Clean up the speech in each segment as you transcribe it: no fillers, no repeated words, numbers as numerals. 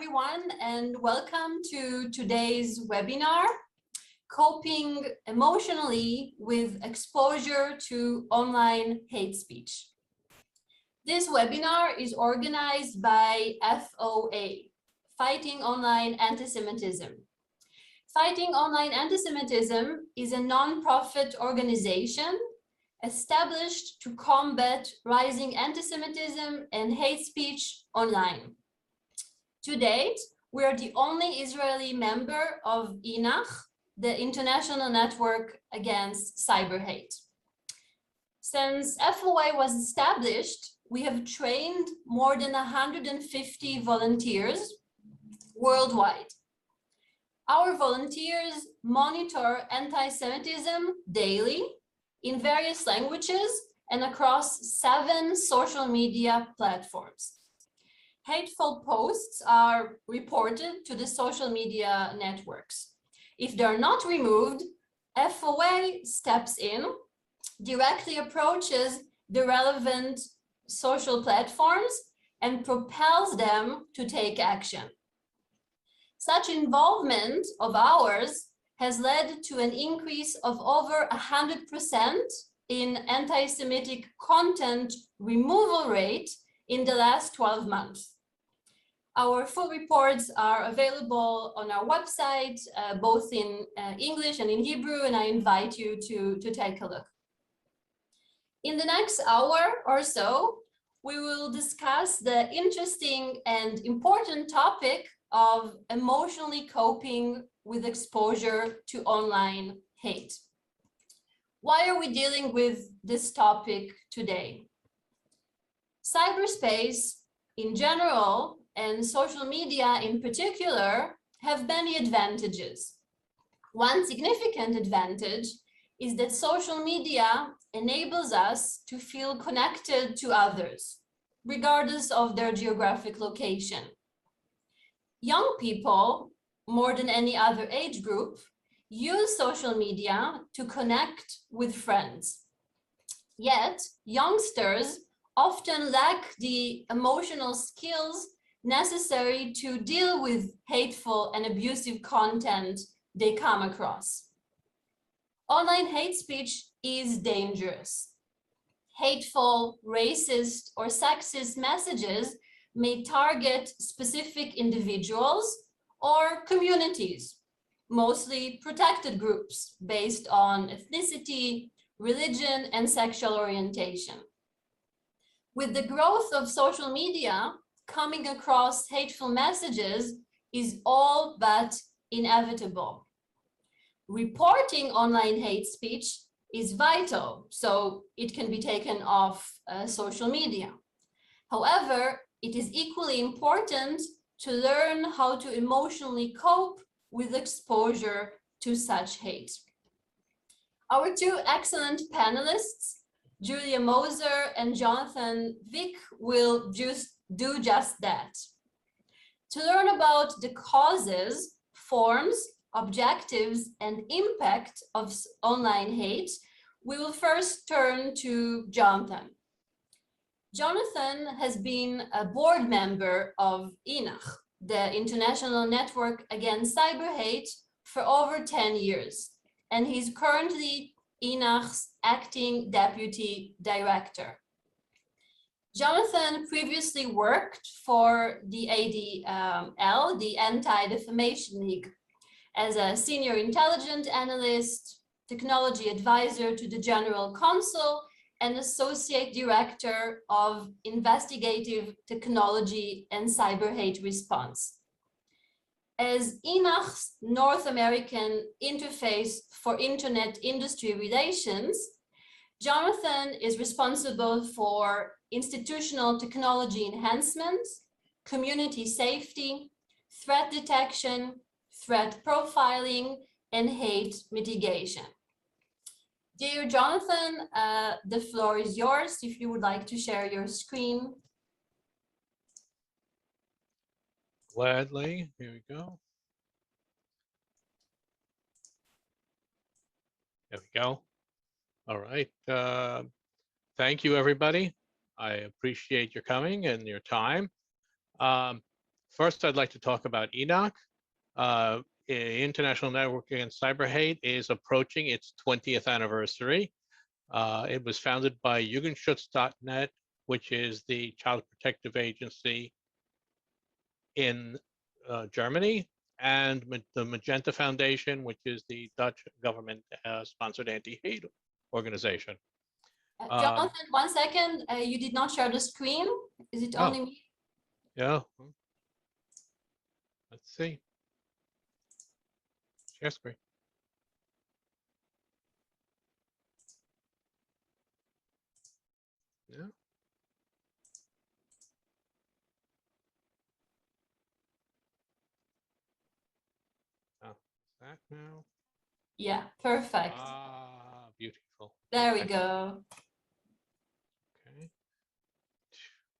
everyone, and welcome to today's webinar, Coping Emotionally with Exposure to Online Hate Speech. This webinar is organized by FOA, Fighting Online Anti-Semitism. Fighting Online Anti-Semitism is a non-profit organization established to combat rising anti-Semitism and hate speech online. To date, we are the only Israeli member of INACH, the International Network Against Cyber Hate. Since FOA was established, we have trained more than 150 volunteers worldwide. Our volunteers monitor anti-Semitism daily in various languages and across 7 social media platforms. Hateful posts are reported to the social media networks. If they're not removed, FOA steps in, directly approaches the relevant social platforms and propels them to take action. Such involvement of ours has led to an increase of over 100% in anti-Semitic content removal rate in the last 12 months. Our full reports are available on our website, both in English and in Hebrew, and I invite you to take a look. In the next hour or so, we will discuss the interesting and important topic of emotionally coping with exposure to online hate. Why are we dealing with this topic today? Cyberspace in general and social media in particular have many advantages. One significant advantage is that social media enables us to feel connected to others, regardless of their geographic location. Young people, more than any other age group, use social media to connect with friends. Yet, youngsters often lack the emotional skills necessary to deal with hateful and abusive content they come across. Online hate speech is dangerous. Hateful, racist, or sexist messages may target specific individuals or communities, mostly protected groups based on ethnicity, religion, and sexual orientation. With the growth of social media, coming across hateful messages is all but inevitable. Reporting online hate speech is vital, so it can be taken off social media. However, it is equally important to learn how to emotionally cope with exposure to such hate. Our 2 excellent panelists, Julia Moser and Jonathan Vick, will do just that. To learn about the causes, forms, objectives, and impact of online hate, we will first turn to Jonathan. Jonathan has been a board member of INACH, the International Network Against Cyber Hate, for over 10 years, and he's currently INACH's acting deputy director. Jonathan previously worked for the ADL, the Anti-Defamation League, as a senior intelligence analyst, technology advisor to the general counsel, and associate director of investigative technology and cyber hate response. As INACH's North American interface for internet industry relations, Jonathan is responsible for institutional technology enhancements, community safety, threat detection, threat profiling, and hate mitigation. Dear Jonathan, the floor is yours if you would like to share your screen. Gladly, here we go. There we go. All right. Thank you, everybody. I appreciate your coming and your time. First, I'd like to talk about Enoch. International Network Against Cyber Hate is approaching its 20th anniversary. It was founded by Jugendschutz.net, which is the child protective agency in Germany, and the Magenta Foundation, which is the Dutch government-sponsored anti-hate organization. Jonathan, 1 second. You did not share the screen. Is it only me? Yeah. Let's see. Share screen. Yeah. Oh, is that now? Yeah, perfect. Ah, beautiful. There we Okay. go. Okay.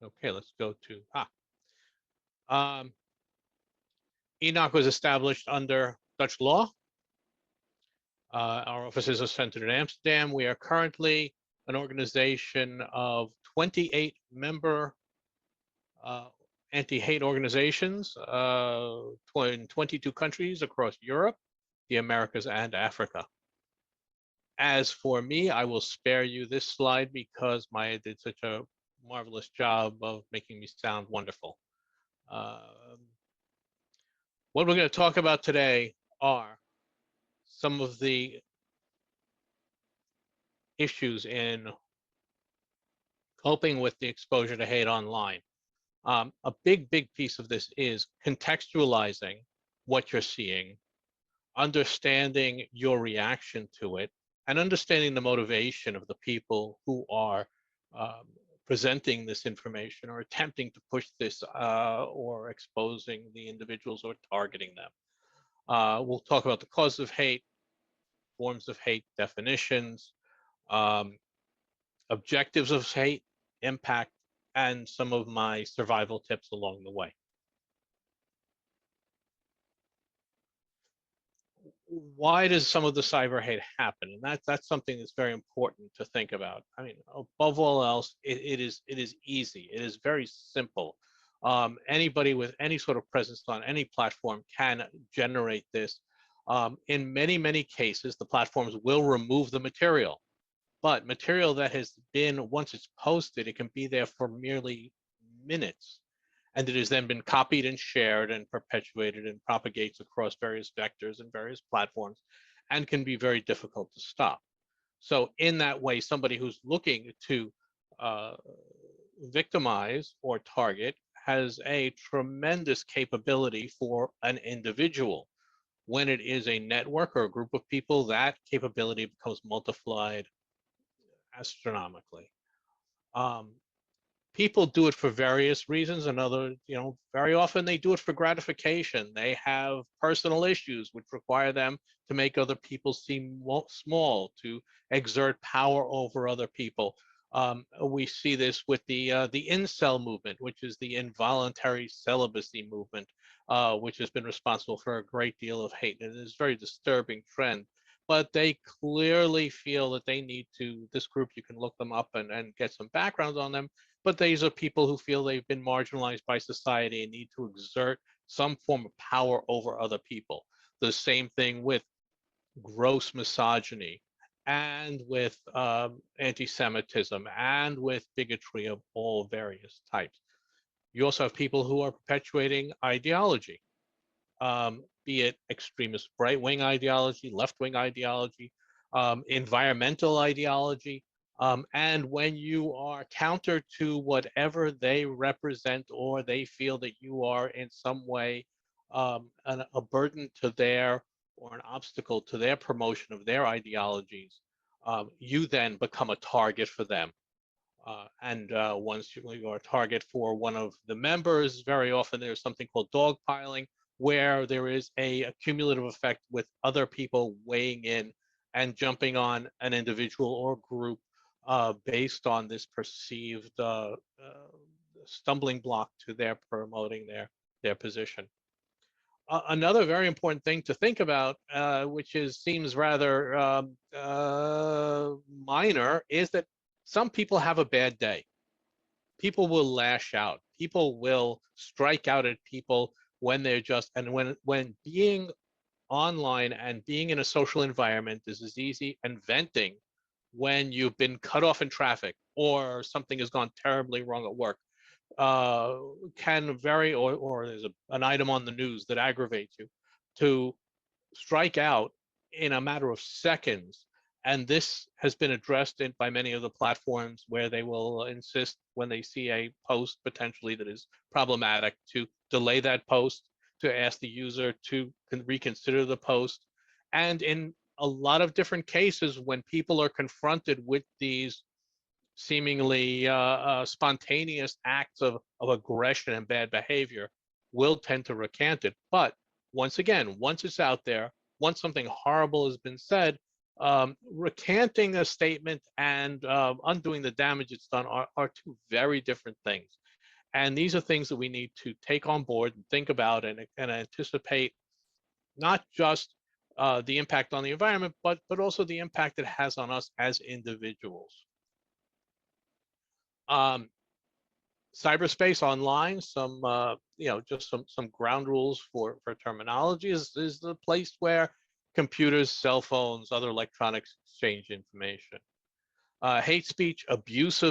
Okay, let's go to Enoch was established under Dutch law. Our offices are centered in Amsterdam. We are currently an organization of 28 member anti-hate organizations in 22 countries across Europe, the Americas, and Africa. As for me, I will spare you this slide because Maya did such a marvelous job of making me sound wonderful. What we're going to talk about today are some of the issues in coping with the exposure to hate online. A big piece of this is contextualizing what you're seeing, understanding your reaction to it, and understanding the motivation of the people who are presenting this information or attempting to push this or exposing the individuals or targeting them. We'll talk about the cause of hate, forms of hate, definitions, objectives of hate, impact, and some of my survival tips along the way. Why does some of the cyber hate happen? And that's something that's very important to think about. I mean, above all else, it is easy. It is very simple. Anybody with any sort of presence on any platform can generate this. In many cases, the platforms will remove the material, but material that has been, once it's posted, it can be there for merely minutes. And it has then been copied and shared and perpetuated and propagates across various vectors and various platforms and can be very difficult to stop. So in that way, somebody who's looking to victimize or target has a tremendous capability for an individual. When it is a network or a group of people, that capability becomes multiplied astronomically. People do it for various reasons. Another, very often they do it for gratification. They have personal issues which require them to make other people seem small, to exert power over other people. We see this with the incel movement, which is the involuntary celibacy movement, which has been responsible for a great deal of hate. And it is a very disturbing trend. But they clearly feel that they need to, this group, you can look them up and get some background on them, but these are people who feel they've been marginalized by society and need to exert some form of power over other people. The same thing with gross misogyny and with anti-Semitism and with bigotry of all various types. You also have people who are perpetuating ideology, be it extremist right-wing ideology, left-wing ideology, environmental ideology, and when you are counter to whatever they represent or they feel that you are in some way a burden to their or an obstacle to their promotion of their ideologies, you then become a target for them. Once you are a target for one of the members, very often there's something called dogpiling, where there is a cumulative effect with other people weighing in and jumping on an individual or group based on this perceived stumbling block to their promoting their position. Another very important thing to think about, which seems rather minor, is that some people have a bad day. people will lash out. People will strike out at people when they're just, and when being online and being in a social environment is as easy, and venting when you've been cut off in traffic or something has gone terribly wrong at work, uh, can vary, or there's an item on the news that aggravates you, to strike out in a matter of seconds. And this has been addressed by many of the platforms, where they will insist, when they see a post potentially that is problematic, to delay that post, to ask the user to reconsider the post. And in a lot of different cases, when people are confronted with these seemingly spontaneous acts of aggression and bad behavior, will tend to recant it. But once again, once it's out there, once something horrible has been said, recanting a statement and undoing the damage it's done are two very different things. And these are things that we need to take on board and think about, and anticipate, not just the impact on the environment, but also the impact it has on us as individuals. Cyberspace online, some just some ground rules for terminology, is the place where computers, cell phones, other electronics exchange information. Hate speech, abuse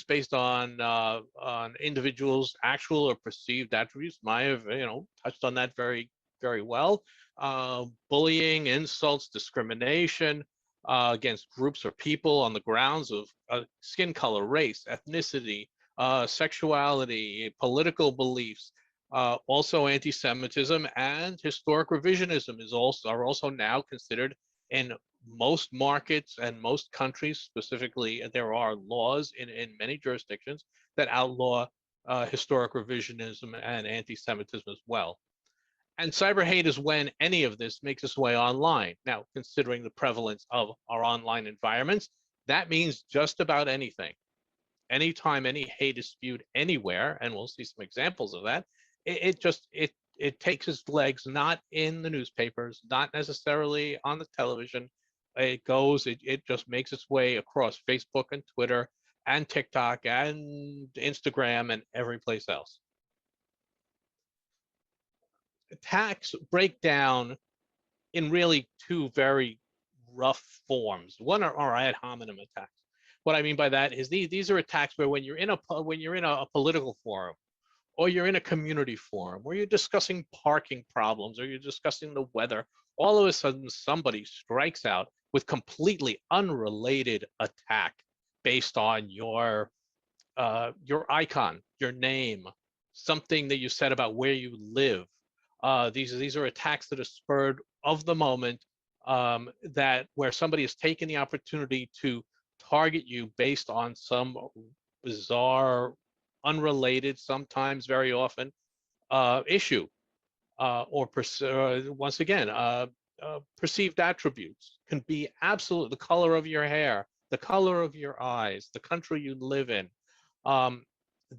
based on individuals' actual or perceived attributes. Maya have touched on that very well. Bullying, insults, discrimination against groups or people on the grounds of skin color, race, ethnicity, sexuality, political beliefs. Also, anti-Semitism and historic revisionism are also now considered in most markets and most countries. Specifically, there are laws in many jurisdictions that outlaw historic revisionism and anti-Semitism as well. And cyber hate is when any of this makes its way online. Now, considering the prevalence of our online environments, that means just about anything. Anytime any hate is spewed anywhere, and we'll see some examples of that, it takes its legs not in the newspapers, not necessarily on the television. It just makes its way across Facebook and Twitter and TikTok and Instagram and every place else. Attacks break down in really two very rough forms. One are ad hominem attacks. What I mean by that is these are attacks where when you're in a political forum, or you're in a community forum, where you're discussing parking problems, or you're discussing the weather, all of a sudden somebody strikes out with completely unrelated attack based on your icon, your name, something that you said about where you live. These are attacks that are spurred of the moment, where somebody has taken the opportunity to target you based on some bizarre, unrelated, sometimes very often, issue, or once again, perceived attributes. Can be absolute, the color of your hair, the color of your eyes, the country you live in.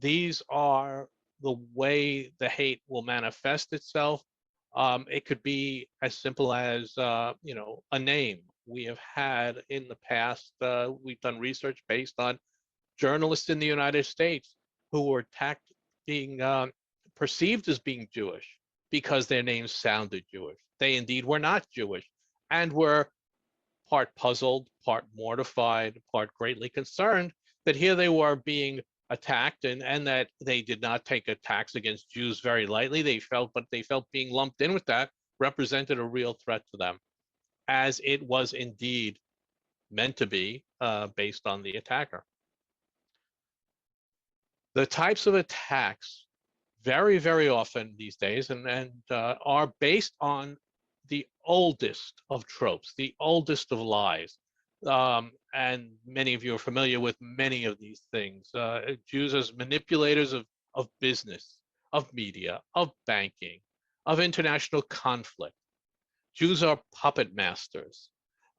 These are the way the hate will manifest itself. It could be as simple as a name. We have had in the past, we've done research based on journalists in the United States who were attacked, being perceived as being Jewish because their names sounded Jewish. They indeed were not Jewish, and were part puzzled, part mortified, part greatly concerned that here they were being attacked, and that they did not take attacks against Jews very lightly. They felt being lumped in with that represented a real threat to them, as it was indeed meant to be, based on the attacker. The types of attacks very, very often these days, and are based on the oldest of tropes, the oldest of lies. And many of you are familiar with many of these things. Jews as manipulators of business, of media, of banking, of international conflict. Jews are puppet masters.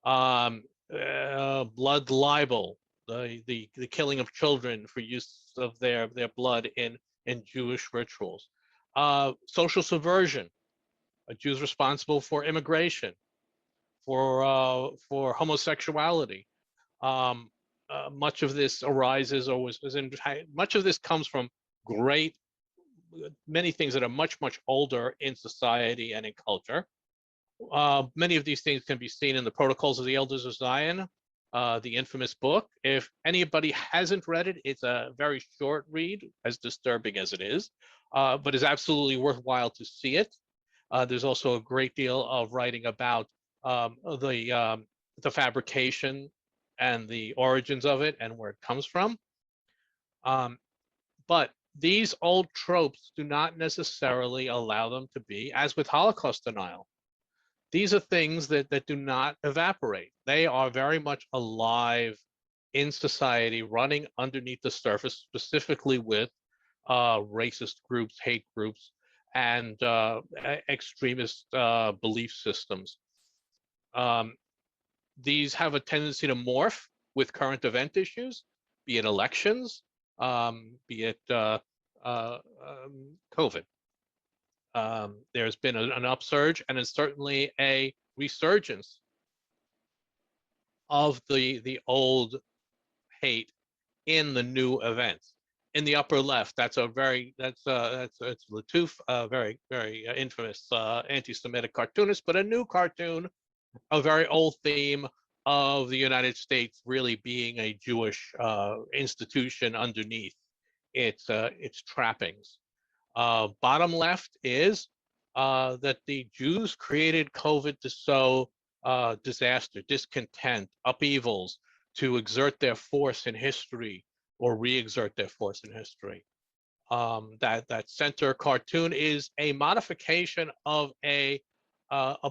Blood libel, the killing of children for use of their blood in Jewish rituals. Social subversion, Jews responsible for immigration, for homosexuality, much of this arises or was in, much of this comes from great, many things that are much, much older in society and in culture. Many of these things can be seen in the Protocols of the Elders of Zion, the infamous book. If anybody hasn't read it, it's a very short read, as disturbing as it is, but is absolutely worthwhile to see it. There's also a great deal of writing about the fabrication and the origins of it and where it comes from. But these old tropes do not necessarily allow them to be, as with Holocaust denial. These are things that do not evaporate. They are very much alive in society, running underneath the surface, specifically with racist groups, hate groups, and extremist belief systems. These have a tendency to morph with current event issues, be it elections, be it COVID. There's been an upsurge, and it's certainly a resurgence of the old hate in the new events. In the upper left, that's Latouche, very infamous anti-Semitic cartoonist, but a new cartoon, a very old theme of the United States really being a Jewish institution underneath its trappings. Bottom left is that the Jews created COVID to sow disaster, discontent, upheavals, to exert their force in history or re-exert their force in history. That center cartoon is a modification of a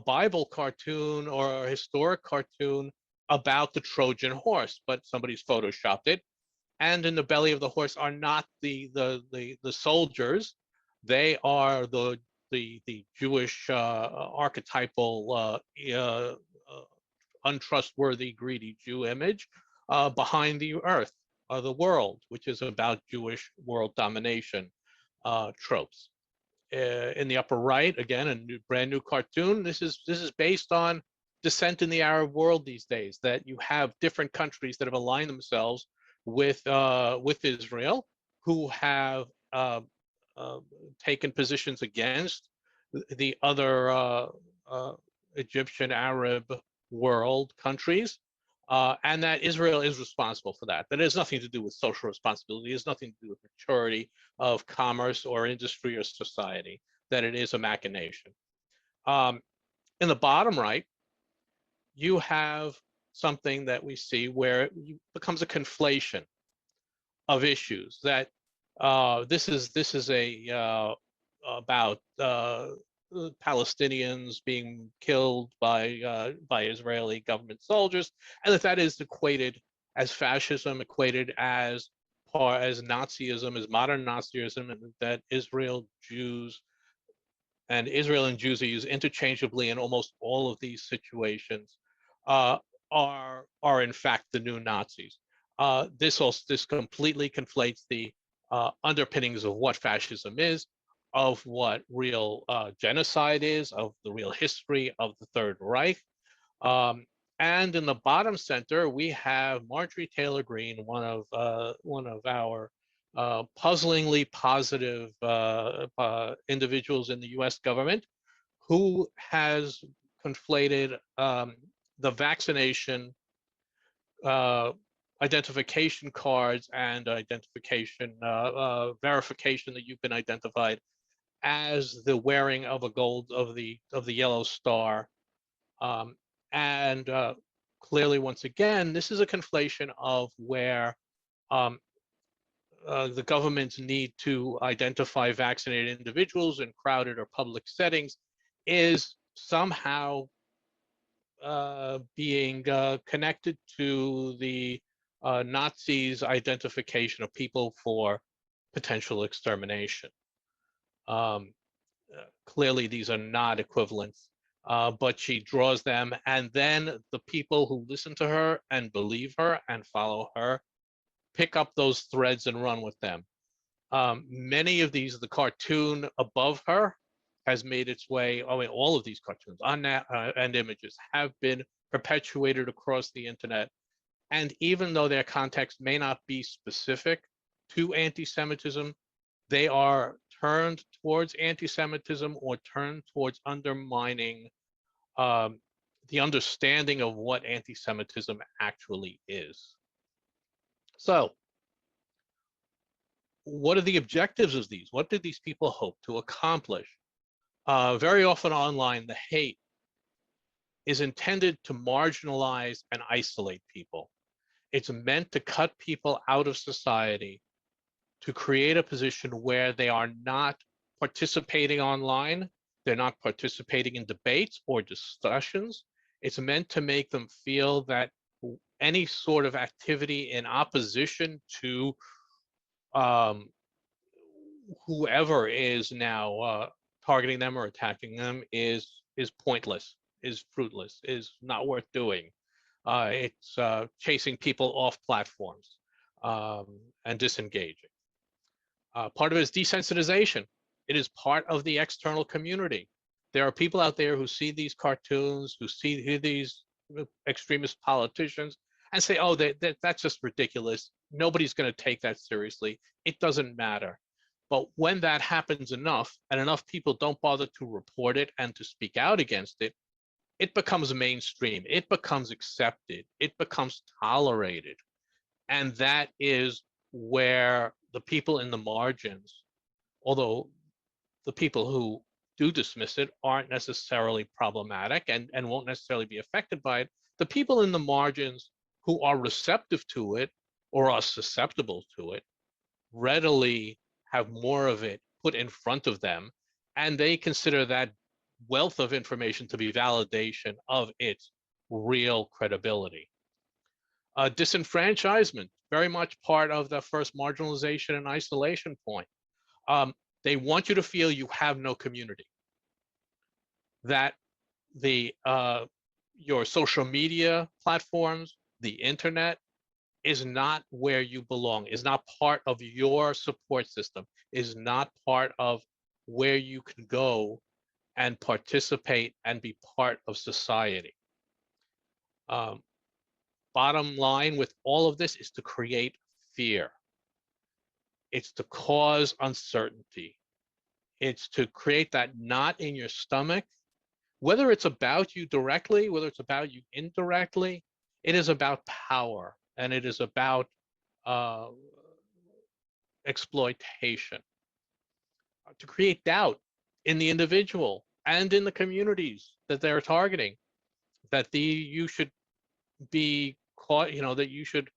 Bible cartoon or a historic cartoon about the Trojan horse, but somebody's photoshopped it. And in the belly of the horse are not the soldiers; they are the Jewish archetypal untrustworthy, greedy Jew image behind the earth, the world, which is about Jewish world domination tropes. In the upper right, again, a brand new cartoon. This is based on dissent in the Arab world these days, that you have different countries that have aligned themselves with Israel, who have taken positions against the other Egyptian Arab world countries, and that Israel is responsible for that. That has nothing to do with social responsibility. It has nothing to do with maturity of commerce or industry or society, that it is a machination. In the bottom right, you have something that we see where it becomes a conflation of issues. That this is about Palestinians being killed by Israeli government soldiers, and that is equated as fascism, equated as Nazism, as modern Nazism, and that Israel and Jews are used interchangeably in almost all of these situations, are in fact the new Nazis. This completely conflates the underpinnings of what fascism is, of what real genocide is, of the real history of the Third Reich. And in the bottom center, we have Marjorie Taylor Greene, one of our puzzlingly positive individuals in the U.S. government, who has conflated the vaccination identification cards and identification verification that you've been identified as the wearing of the yellow star, and clearly, once again, this is a conflation of where the government's need to identify vaccinated individuals in crowded or public settings is somehow being connected to the Nazis' identification of people for potential extermination. Clearly, these are not equivalents, but she draws them, and then the people who listen to her and believe her and follow her pick up those threads and run with them. Many of these, the cartoon above her has made its way, all of these cartoons and images have been perpetuated across the internet And even though their context may not be specific to anti-Semitism, they are turned towards anti-Semitism or turned towards undermining the understanding of what anti-Semitism actually is. So, what are the objectives of these? What did these people hope to accomplish? Very often online, the hate is intended to marginalize and isolate people. It's meant to cut people out of society, to create a position where they are not participating online, they're not participating in debates or discussions. It's meant to make them feel that any sort of activity in opposition to um, whoever is now targeting them or attacking them is pointless, is fruitless, is not worth doing. It's chasing people off platforms and disengaging. Part of it is desensitization. It is part of the external community. There are people out there who see these cartoons, who see these extremist politicians and say, oh, that's just ridiculous. Nobody's going to take that seriously. It doesn't matter. But when that happens enough and enough people don't bother to report it and to speak out against it, it becomes mainstream. It becomes accepted. It becomes tolerated. And that is where the people in the margins, although the people who do dismiss it aren't necessarily problematic and won't necessarily be affected by it, the people in the margins who are receptive to it or are susceptible to it readily have more of it put in front of them, and they consider that wealth of information to be validation of its real credibility. Disenfranchisement, very much part of the first marginalization and isolation point. They want you to feel you have no community, that your social media platforms, the internet, is not where you belong, is not part of your support system, is not part of where you can go and participate and be part of society. Bottom line with all of this is to create fear. It's to cause uncertainty. It's to create that knot in your stomach, whether it's about you directly, whether it's about you indirectly. It is about power, and it is about exploitation, to create doubt in the individual and in the communities that they're targeting, that you should be caught, that you should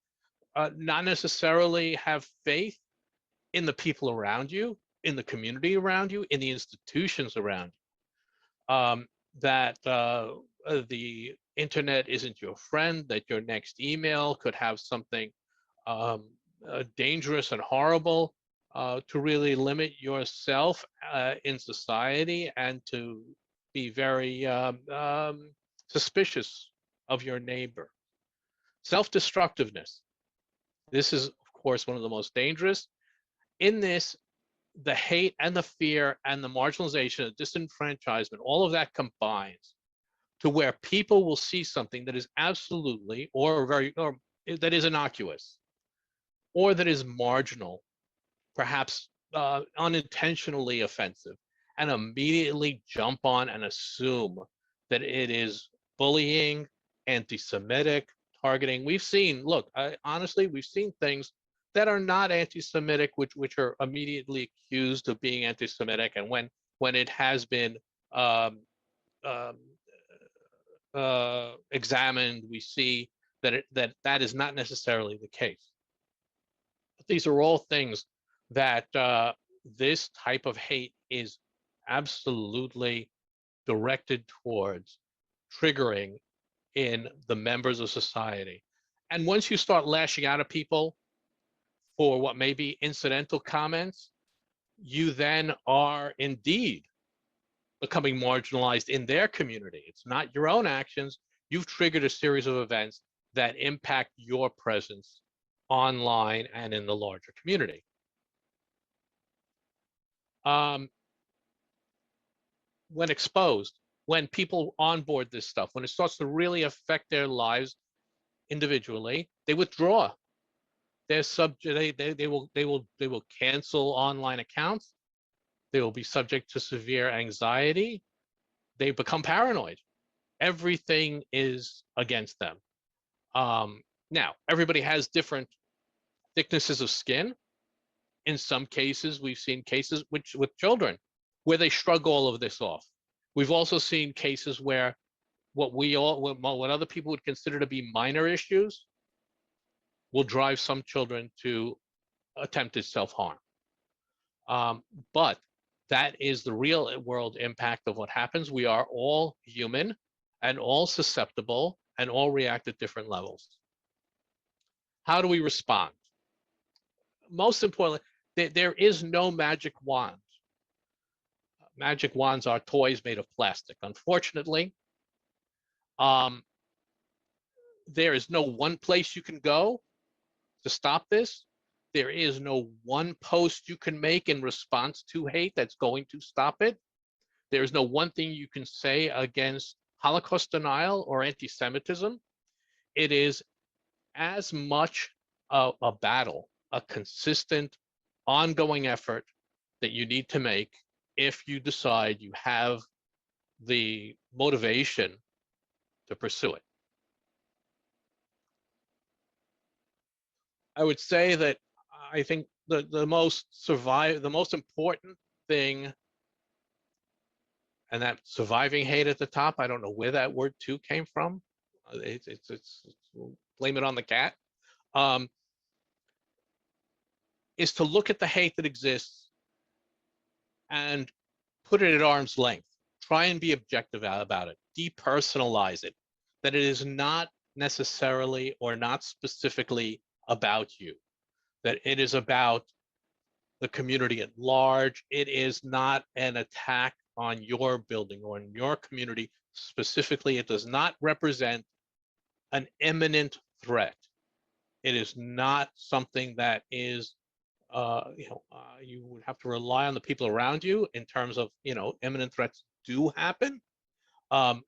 not necessarily have faith in the people around you, in the community around you, in the institutions around you, that the internet isn't your friend, that your next email could have something dangerous and horrible, to really limit yourself in society and to be very suspicious of your neighbor. Self-destructiveness. This is, of course, one of the most dangerous. In this, the hate and the fear and the marginalization, the disenfranchisement, all of that combines to where people will see something that is absolutely or that is innocuous or that is marginal, perhaps unintentionally offensive, and immediately jump on and assume that it is bullying, anti-Semitic, targeting. We've seen, look, honestly, we've seen things that are not anti-Semitic, which are immediately accused of being anti-Semitic, and when it has been examined, we see that that is not necessarily the case. But these are all things that this type of hate is absolutely directed towards triggering in the members of society. And once you start lashing out at people for what may be incidental comments, you then are indeed becoming marginalized in their community. It's not your own actions. You've triggered a series of events that impact your presence online and in the larger community. When exposed, when people onboard this stuff, when it starts to really affect their lives, individually, they withdraw. They're subject. They will cancel online accounts. They will be subject to severe anxiety. They become paranoid. Everything is against them. Now, everybody has different thicknesses of skin. In some cases, we've seen cases with children where they shrug all of this off. We've also seen cases where what other people would consider to be minor issues will drive some children to attempted self-harm. But that is the real world impact of what happens. We are all human and all susceptible and all react at different levels. How do we respond? Most importantly, there is no magic wand. Magic wands are toys made of plastic. Unfortunately, there is no one place you can go to stop this. There is no one post you can make in response to hate that's going to stop it. There is no one thing you can say against Holocaust denial or anti-Semitism. It is as much a battle, a consistent, ongoing effort that you need to make if you decide you have the motivation to pursue it. I would say that I think the most important thing, and that surviving hate at the top, I don't know where that word too came from. It's blame it on the cat. Is to look at the hate that exists and put it at arm's length. Try and be objective about it. Depersonalize it. That it is not necessarily or not specifically about you. That it is about the community at large. It is not an attack on your building or in your community specifically. It does not represent an imminent threat. It is not something that is, you would have to rely on the people around you in terms of, imminent threats do happen.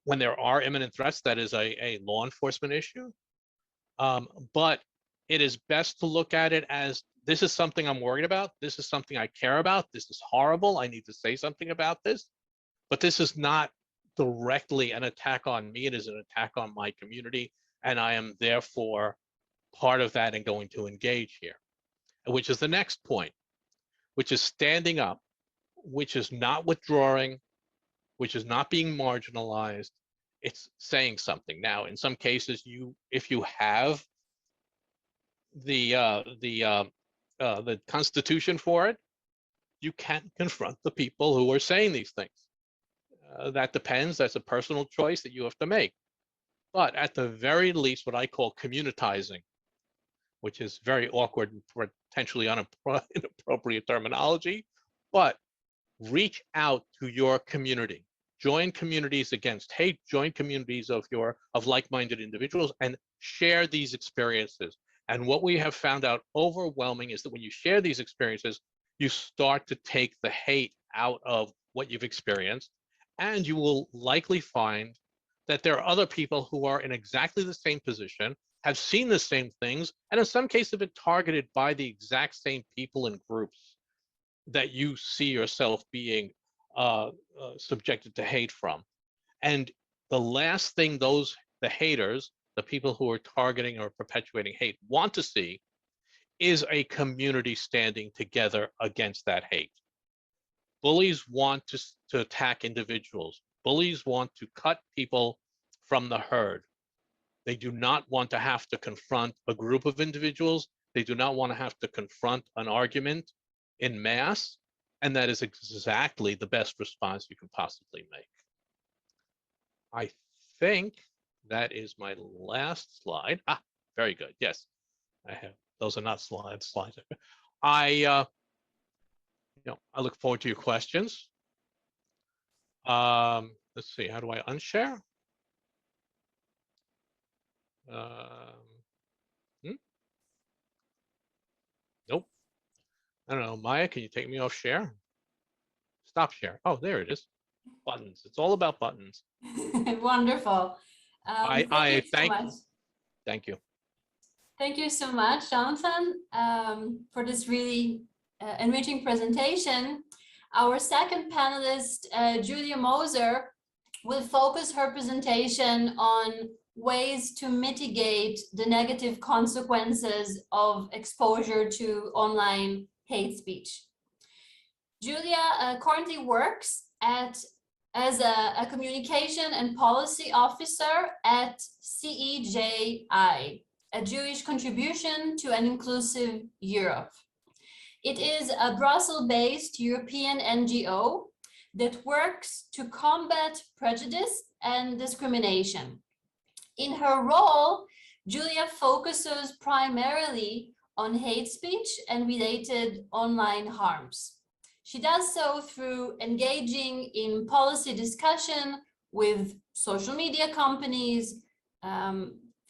When there are imminent threats, that is a law enforcement issue. But it is best to look at it as, this is something I'm worried about. This is something I care about. This is horrible. I need to say something about this. But this is not directly an attack on me. It is an attack on my community. And I am therefore part of that and going to engage here, which is the next point, which is standing up, which is not withdrawing, which is not being marginalized. It's saying something. Now, in some cases, if you have the Constitution for it, you can't confront the people who are saying these things. That depends. That's a personal choice that you have to make. But at the very least, what I call communitizing, which is very awkward and potentially inappropriate terminology, but reach out to your community. Join communities against hate, join communities of like-minded individuals, and share these experiences. And what we have found out overwhelming is that when you share these experiences, you start to take the hate out of what you've experienced, and you will likely find that there are other people who are in exactly the same position, have seen the same things, and in some cases have been targeted by the exact same people and groups that you see yourself being subjected to hate from. And the last thing the haters, the people who are targeting or perpetuating hate, want to see is a community standing together against that hate. Bullies want to attack individuals. Bullies want to cut people from the herd. They do not want to have to confront a group of individuals. They do not want to have to confront an argument in mass. And that is exactly the best response you can possibly make. I think that is my last slide. Very good. Yes, I have. Those are not slides. I look forward to your questions. Let's see. How do I unshare? Nope. I don't know. Maya, can you take me off share? Stop share. Oh, there it is. Buttons. It's all about buttons. Wonderful. Thank you so much. Thank you. Thank you so much, Jonathan, for this really enriching presentation. Our second panelist, Julia Moser, will focus her presentation on ways to mitigate the negative consequences of exposure to online hate speech. Julia currently works as a communication and policy officer at CEJI, a Jewish contribution to an inclusive Europe. It is a Brussels-based European NGO that works to combat prejudice and discrimination. In her role, Julia focuses primarily on hate speech and related online harms. She does so through engaging in policy discussion with social media companies,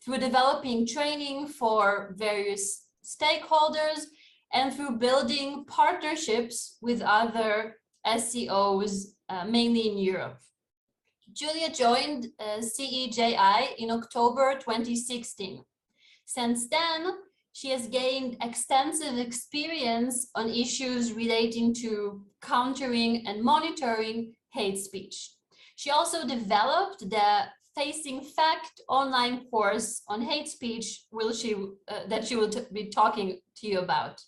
through developing training for various stakeholders, and through building partnerships with other SEOs, mainly in Europe. Julia joined CEJI in October 2016. Since then, she has gained extensive experience on issues relating to countering and monitoring hate speech. She also developed the Facing Fact online course on hate speech that she will be talking to you about.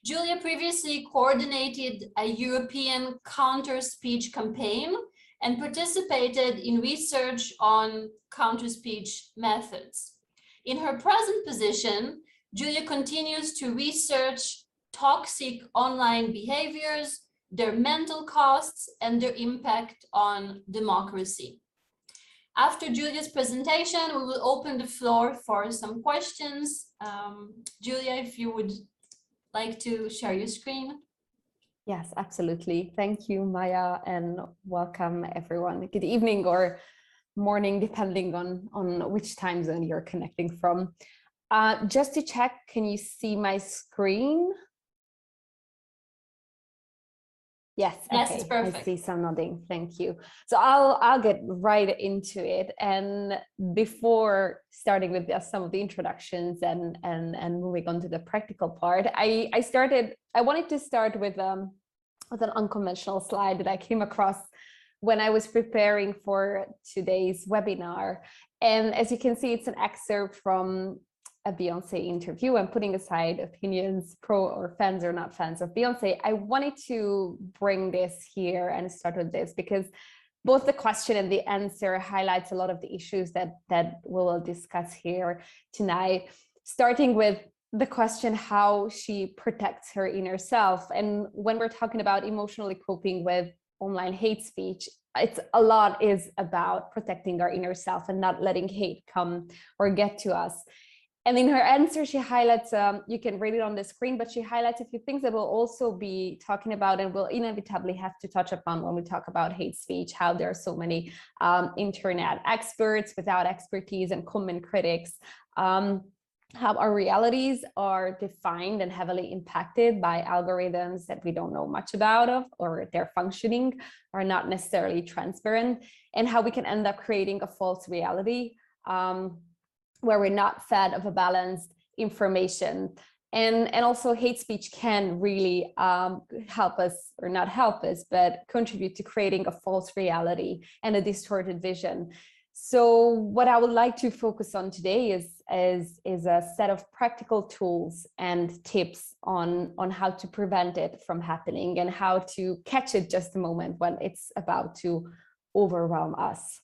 Julia previously coordinated a European counter-speech campaign and participated in research on counter-speech methods. In her present position, Julia continues to research toxic online behaviors, their mental costs, and their impact on democracy. After Julia's presentation, we will open the floor for some questions. Julia, if you would like to share your screen. Yes, absolutely. Thank you, Maya, and welcome everyone. Good evening or morning, depending on which time zone you're connecting from. Just to check, can you see my screen? Yes, yes, okay. it's perfect. I see some nodding. Thank you. So I'll get right into it. And before starting with some of the introductions and moving on to the practical part, I wanted to start with an unconventional slide that I came across when I was preparing for today's webinar. And as you can see, it's an excerpt from a Beyonce interview. I'm putting aside opinions, pro or fans or not fans of Beyonce. I wanted to bring this here and start with this because both the question and the answer highlights a lot of the issues that we will discuss here tonight, starting with the question how she protects her inner self. And when we're talking about emotionally coping with online hate speech, a lot is about protecting our inner self and not letting hate come or get to us. And in her answer, she highlights, you can read it on the screen, but she highlights a few things that we'll also be talking about and we'll inevitably have to touch upon when we talk about hate speech, how there are so many internet experts without expertise and common critics, how our realities are defined and heavily impacted by algorithms that we don't know much about or their functioning are not necessarily transparent, and how we can end up creating a false reality where we're not fed of a balanced information. And also hate speech can really help us, or not help us, but contribute to creating a false reality and a distorted vision. So what I would like to focus on today is a set of practical tools and tips on how to prevent it from happening and how to catch it just a moment when it's about to overwhelm us.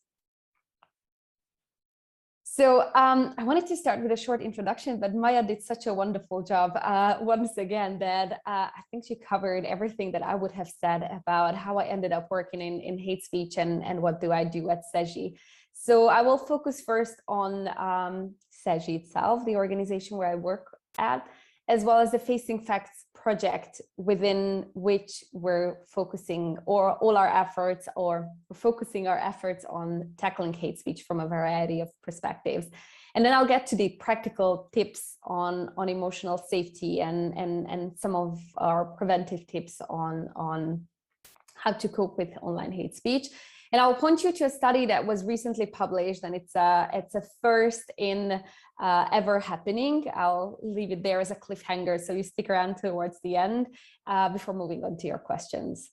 So I wanted to start with a short introduction, but Maya did such a wonderful job once again that I think she covered everything that I would have said about how I ended up working in hate speech and what do I do at CEJI. So I will focus first on CEJI itself, the organization where I work at, as well as the Facing Facts project within which we're focusing all our efforts, or we're focusing our efforts on tackling hate speech from a variety of perspectives. And then I'll get to the practical tips on emotional safety and some of our preventive tips on how to cope with online hate speech. And I'll point you to a study that was recently published, and it's a first in ever happening. I'll leave it there as a cliffhanger, so you stick around towards the end before moving on to your questions.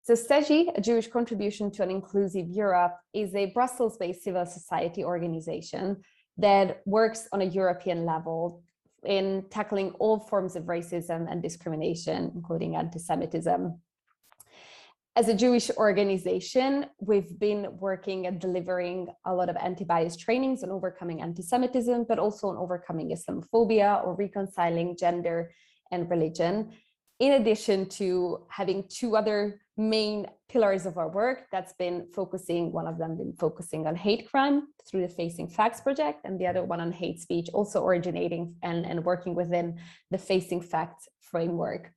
So CEJI, a Jewish Contribution to an Inclusive Europe, is a Brussels-based civil society organization that works on a European level in tackling all forms of racism and discrimination, including anti-Semitism. As a Jewish organization, we've been working at delivering a lot of anti-bias trainings on overcoming anti-Semitism, but also on overcoming Islamophobia or reconciling gender and religion, in addition to having two other main pillars of our work that's been focusing, one of them been focusing on hate crime through the Facing Facts project, and the other one on hate speech, also originating and working within the Facing Facts framework.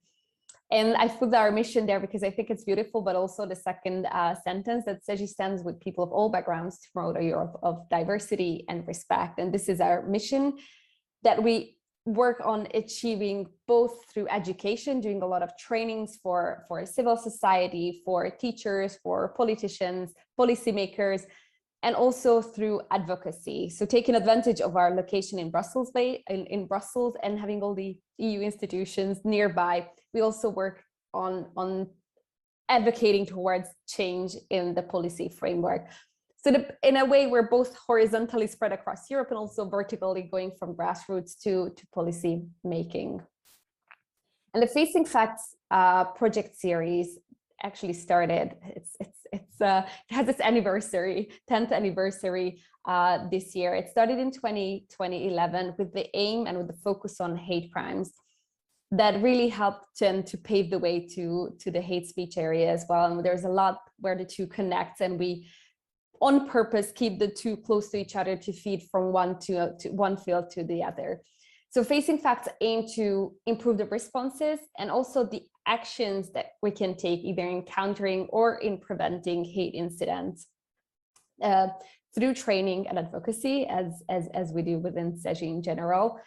And I put our mission there because I think it's beautiful, but also the second sentence that CEJI stands with people of all backgrounds to promote a Europe of diversity and respect. And this is our mission that we work on achieving both through education, doing a lot of trainings for civil society, for teachers, for politicians, policymakers, and also through advocacy. So taking advantage of our location in Brussels in Brussels and having all the EU institutions nearby, we also work on advocating towards change in the policy framework. So in a way, we're both horizontally spread across Europe and also vertically going from grassroots to policy making. And the Facing Facts project series actually started, it has its anniversary, 10th anniversary this year. It started in 2011 with the aim and with the focus on hate crimes that really helped them to pave the way to the hate speech area as well. And there's a lot where the two connect, and we on purpose keep the two close to each other to feed from one field to the other. So Facing Facts aim to improve the responses and also the actions that we can take either in countering or in preventing hate incidents through training and advocacy, as we do within CEJI in general,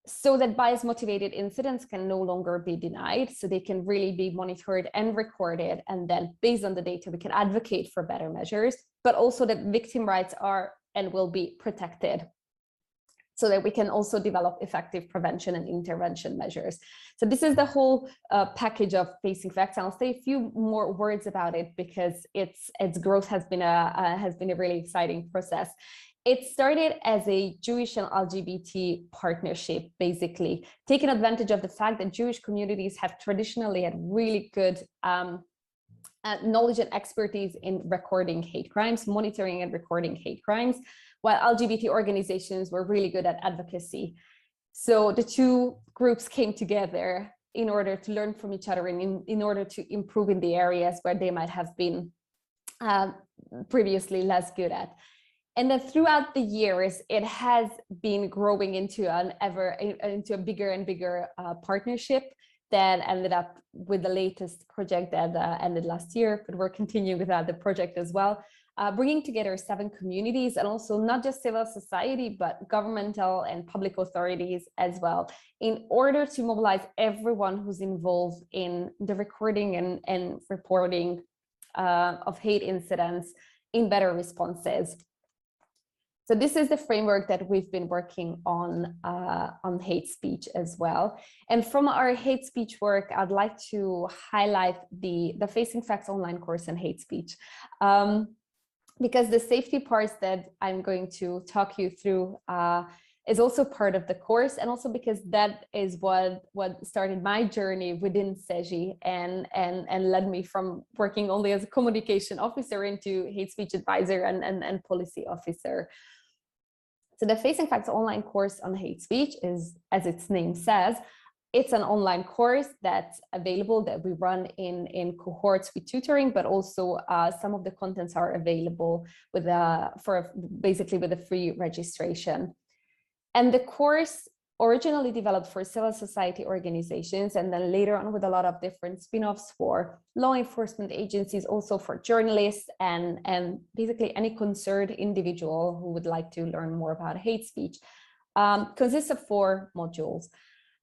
so that bias motivated incidents can no longer be denied, so they can really be monitored and recorded, and then based on the data we can advocate for better measures, but also that victim rights are and will be protected, so that we can also develop effective prevention and intervention measures. So this is the whole package of Facing Facts. I'll say a few more words about it because its growth has been a really exciting process. It started as a Jewish and LGBT partnership, basically taking advantage of the fact that Jewish communities have traditionally had really good knowledge and expertise in recording hate crimes, monitoring and recording hate crimes, while LGBT organizations were really good at advocacy. So the two groups came together in order to learn from each other and in order to improve in the areas where they might have been previously less good at. And then throughout the years, it has been growing into a bigger and bigger partnership that ended up with the latest project that ended last year, but we're continuing with the project as well, bringing together 7 communities and also not just civil society, but governmental and public authorities as well, in order to mobilize everyone who's involved in the recording and reporting of hate incidents in better responses. So this is the framework that we've been working on hate speech as well. And from our hate speech work, I'd like to highlight the Facing Facts online course on hate speech. Because the safety parts that I'm going to talk you through is also part of the course, and also because that is what started my journey within CEJI and led me from working only as a communication officer into hate speech advisor and policy officer. So the Facing Facts online course on hate speech is, as its name says, it's an online course that's available that we run in cohorts with tutoring, but also some of the contents are available with basically with a free registration. And the course originally developed for civil society organizations, and then later on with a lot of different spin-offs for law enforcement agencies, also for journalists and basically any concerned individual who would like to learn more about hate speech, consists of 4 modules.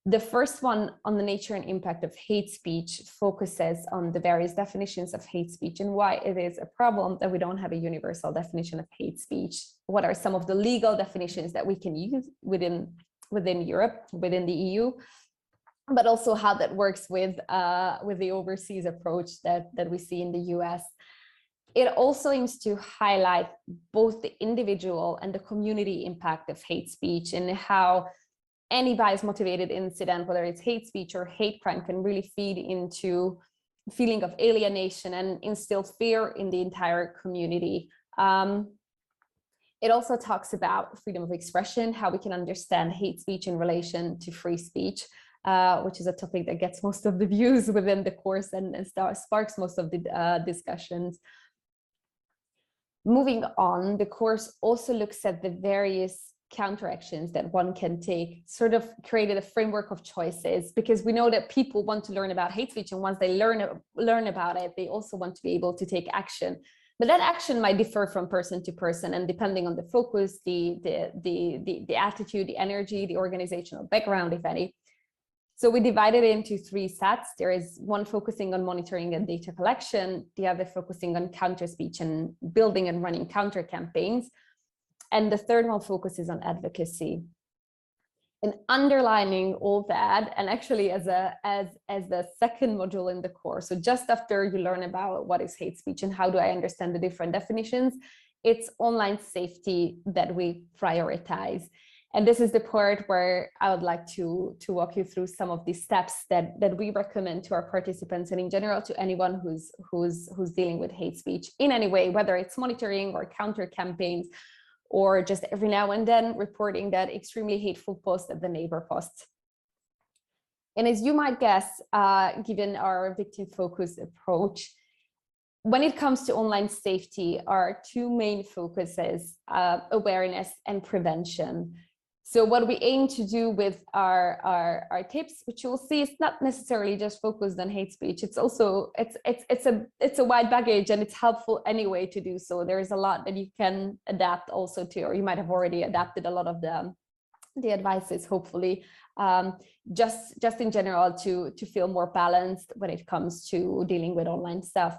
The first one, on the nature and impact of hate speech, focuses on the various definitions of hate speech and why it is a problem that we don't have a universal definition of hate speech. What are some of the legal definitions that we can use within Europe, within the EU, but also how that works with the overseas approach that we see in the US. It also aims to highlight both the individual and the community impact of hate speech, and how any bias motivated incident, whether it's hate speech or hate crime, can really feed into a feeling of alienation and instill fear in the entire community. It also talks about freedom of expression, how we can understand hate speech in relation to free speech, which is a topic that gets most of the views within the course and sparks most of the discussions. Moving on, the course also looks at the various counteractions that one can take, sort of created a framework of choices, because we know that people want to learn about hate speech, and once they learn about it, they also want to be able to take action. But that action might differ from person to person, and depending on the focus, the attitude, the energy, the organizational background, if any. So we divided it into 3 sets. There is one focusing on monitoring and data collection, the other focusing on counter speech and building and running counter campaigns, and the third one focuses on advocacy. And underlining all that, and actually as the second module in the course, so just after you learn about what is hate speech and how do I understand the different definitions, it's online safety that we prioritize. And this is the part where I would like to walk you through some of the steps that we recommend to our participants, and in general to anyone who's dealing with hate speech in any way, whether it's monitoring or counter campaigns, or just every now and then reporting that extremely hateful post that the neighbor posts. And as you might guess, given our victim-focused approach, when it comes to online safety, our 2 main focuses, awareness and prevention. So what we aim to do with our tips, which you will see, is not necessarily just focused on hate speech. It's also it's a wide baggage, and it's helpful anyway to do so. There is a lot that you can adapt also to, or you might have already adapted a lot of the advices, hopefully, just in general to feel more balanced when it comes to dealing with online stuff.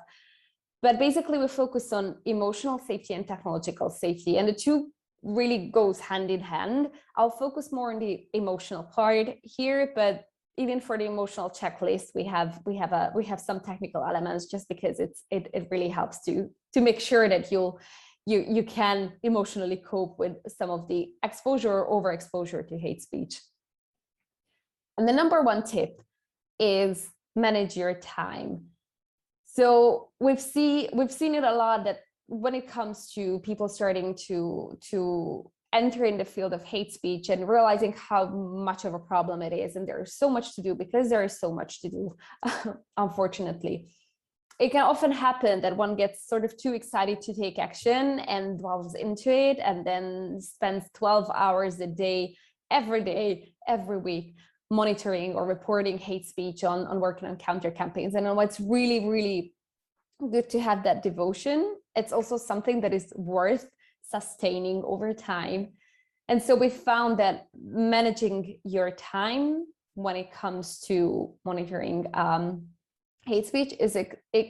But basically, we focus on emotional safety and technological safety, and the 2 really goes hand in hand. I'll focus more on the emotional part here, but even for the emotional checklist, we have some technical elements, just because it really helps to make sure that you can emotionally cope with some of the exposure or overexposure to hate speech. And the number 1 tip is manage your time. So we've seen it a lot that when it comes to people starting to enter in the field of hate speech and realizing how much of a problem it is, and there is so much to do, because there is so much to do, unfortunately. It can often happen that one gets sort of too excited to take action and dwells into it, and then spends 12 hours a day, every week, monitoring or reporting hate speech, on working on counter campaigns. And what's really, really good to have that devotion. It's also something that is worth sustaining over time. And so we found that managing your time when it comes to monitoring hate speech is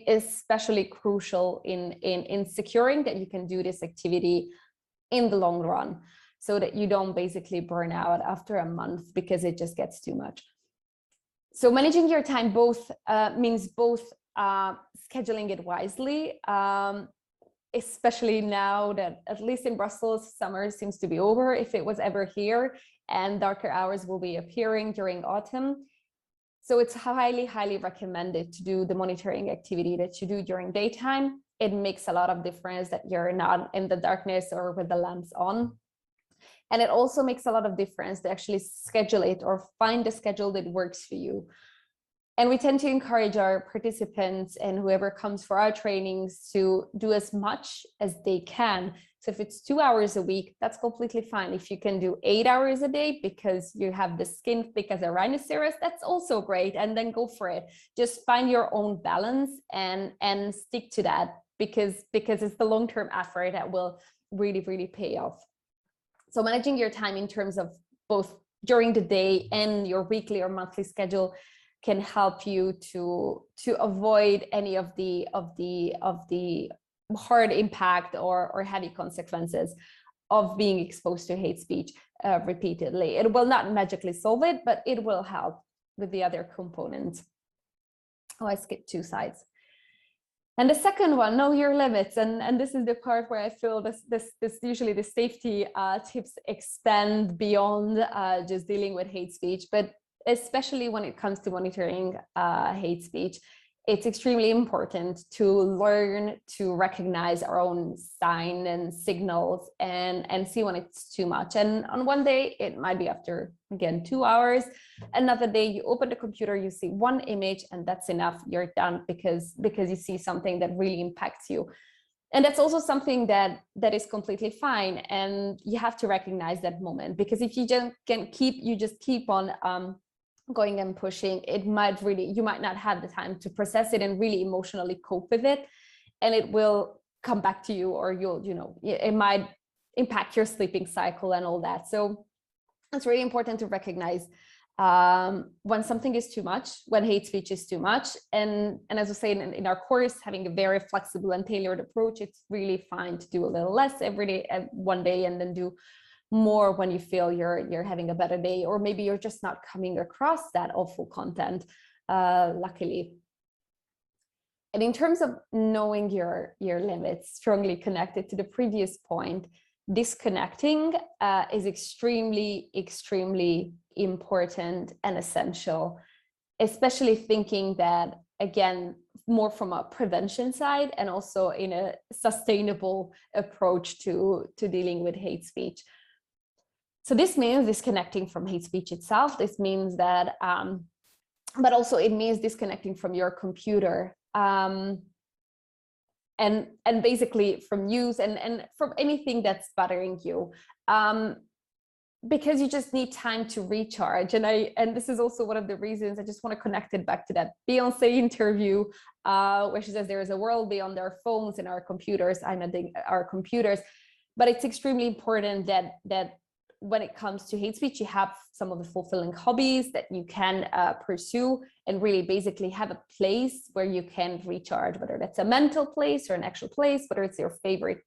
especially crucial in securing that you can do this activity in the long run, so that you don't basically burn out after a month because it just gets too much. So managing your time means both scheduling it wisely, especially now that, at least in Brussels, summer seems to be over, if it was ever here, and darker hours will be appearing during autumn. So it's highly, highly recommended to do the monitoring activity that you do during daytime. It makes a lot of difference that you're not in the darkness or with the lamps on. And it also makes a lot of difference to actually schedule it or find a schedule that works for you. And we tend to encourage our participants and whoever comes for our trainings to do as much as they can. So if it's 2 hours a week, that's completely fine. If you can do 8 hours a day because you have the skin thick as a rhinoceros, that's also great. And then go for it. Just find your own balance and stick to that, because it's the long-term effort that will really, really pay off. So managing your time in terms of both during the day and your weekly or monthly schedule can help you to avoid any of the hard impact or heavy consequences of being exposed to hate speech repeatedly. It will not magically solve it, but it will help with the other components. Oh, I skipped 2 slides. And the second one, know your limits. And this is the part where I feel this usually the safety tips expand beyond just dealing with hate speech, but especially when it comes to monitoring hate speech, it's extremely important to learn to recognize our own sign and signals and see when it's too much. And on one day, it might be after, again, 2 hours. Another day, you open the computer, you see one image, and that's enough. You're done because you see something that really impacts you. And that's also something that is completely fine. And you have to recognize that moment, because if you just keep on going and pushing, it might really, you might not have the time to process it and really emotionally cope with it, and it will come back to you, or it might impact your sleeping cycle and all that. So it's really important to recognize when something is too much, when hate speech is too much. And as I say in our course, having a very flexible and tailored approach, it's really fine to do a little less every day, one day, and then do more when you feel you're having a better day, or maybe you're just not coming across that awful content, luckily. And in terms of knowing your limits, strongly connected to the previous point, disconnecting is extremely, extremely important and essential, especially thinking that, again, more from a prevention side and also in a sustainable approach to dealing with hate speech. So this means disconnecting from hate speech itself. This means that, but also it means disconnecting from your computer and basically from news and from anything that's bothering you, because you just need time to recharge. And this is also one of the reasons I just want to connect it back to that Beyonce interview where she says there is a world beyond our phones and our computers. I'm adding our computers, but it's extremely important that when it comes to hate speech, you have some of the fulfilling hobbies that you can pursue and really basically have a place where you can recharge, whether that's a mental place or an actual place, whether it's your favorite,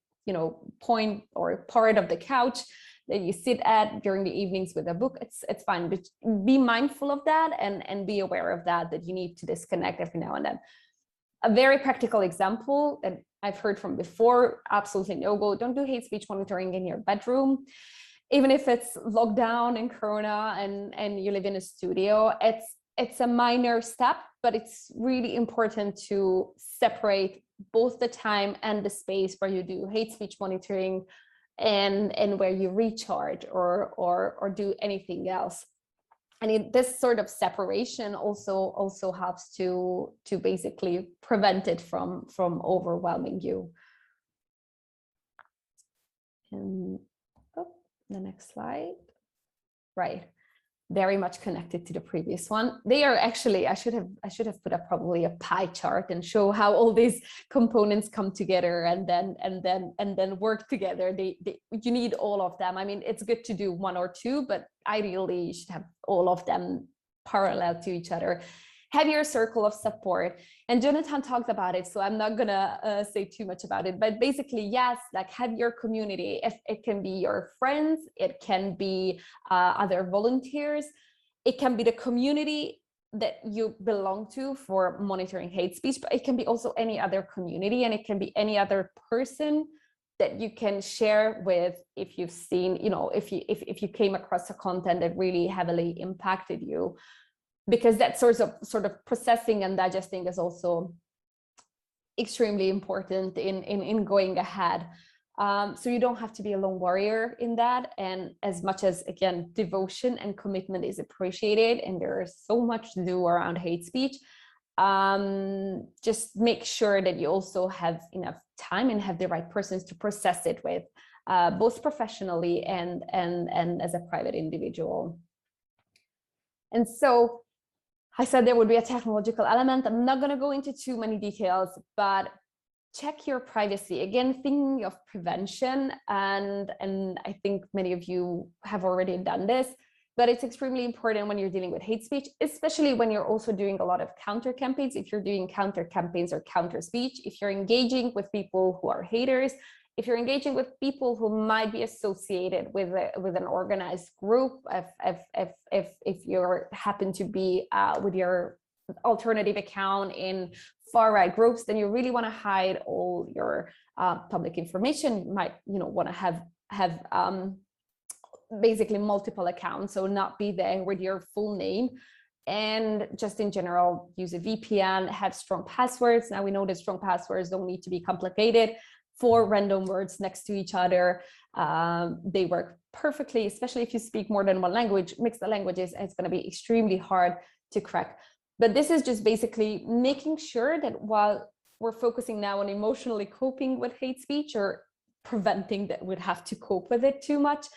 point or part of the couch that you sit at during the evenings with a book. It's fine, but be mindful of that and be aware of that you need to disconnect every now and then. A very practical example that I've heard from before, absolutely no go, don't do hate speech monitoring in your bedroom. Even if it's locked down in Corona and you live in a studio, it's a minor step, but it's really important to separate both the time and the space where you do hate speech monitoring and where you recharge or do anything else. And this sort of separation also helps to basically prevent it from overwhelming you. And the next slide. Right. Very much connected to the previous one. They are actually, I should have put up probably a pie chart and show how all these components come together and then work together. You need all of them. I mean, it's good to do one or two, but ideally you should have all of them parallel to each other. Have your circle of support. And Jonathan talked about it, so I'm not gonna say too much about it, but basically, yes, like have your community. If it can be your friends, it can be other volunteers, it can be the community that you belong to for monitoring hate speech, but it can be also any other community, and it can be any other person that you can share with if you've seen, if you came across a content that really heavily impacted you. Because that sort of processing and digesting is also extremely important in going ahead. So you don't have to be a lone warrior in that. And as much as, again, devotion and commitment is appreciated, and there's so much to do around hate speech, just make sure that you also have enough time and have the right persons to process it with, both professionally and as a private individual. And so I said there would be a technological element. I'm not going to go into too many details, but check your privacy. Again, thinking of prevention, and I think many of you have already done this. But it's extremely important when you're dealing with hate speech, especially when you're also doing a lot of counter campaigns. If you're doing counter campaigns or counter speech, if you're engaging with people who are haters, if you're engaging with people who might be associated with an organized group, if you happen to be with your alternative account in far-right groups, then you really want to hide all your public information. You might, want to have basically multiple accounts, so not be there with your full name. And just in general, use a VPN, have strong passwords. Now we know that strong passwords don't need to be complicated. 4 random words next to each other, they work perfectly, especially if you speak more than one language. Mix the languages, it's going to be extremely hard to crack. But this is just basically making sure that while we're focusing now on emotionally coping with hate speech, or preventing that we'd have to cope with it too much,